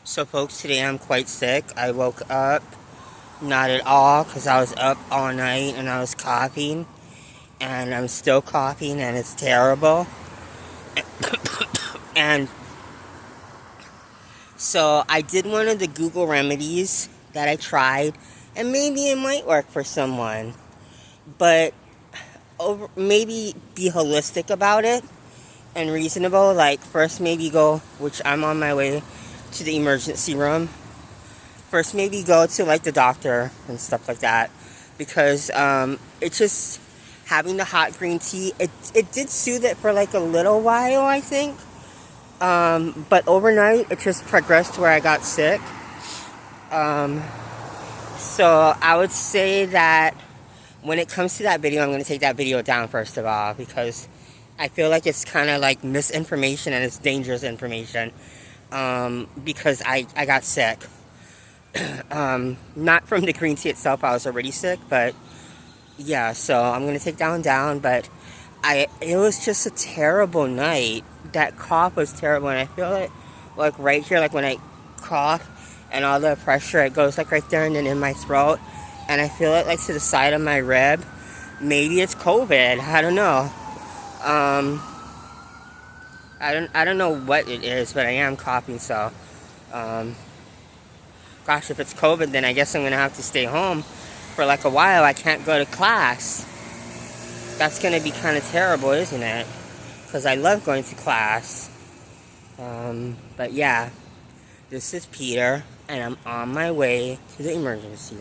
So folks, today I'm quite sick. I woke up, not at all, because I was up all night and I was coughing. And I'm still coughing and it's terrible. And so I did one of the Google remedies that I tried. And maybe it might work for someone. But maybe be holistic about it and reasonable. Like first maybe go, which I'm on my way to the emergency room. First maybe go to like the doctor and stuff like that, because it's just having the hot green tea, it did soothe it for like a little while, I think, but overnight it just progressed to where I got sick. So I would say that when it comes to that video, I'm going to take that video down first of all, because I feel like it's kind of like misinformation and it's dangerous information, because I got sick. Not from the green tea itself, I was already sick, but yeah, so I'm gonna take that one down. But it was just a terrible night. That cough was terrible, and I feel it like right here, like when I cough and all the pressure, it goes like right there and then in my throat, and I feel it like to the side of my rib. Maybe it's COVID, I don't know. I don't know what it is, but I am coughing, so gosh, if it's COVID, then I guess I'm going to have to stay home for like a while. I can't go to class. That's going to be kind of terrible, isn't it? Because I love going to class. But yeah, this is Peter, and I'm on my way to the emergency room.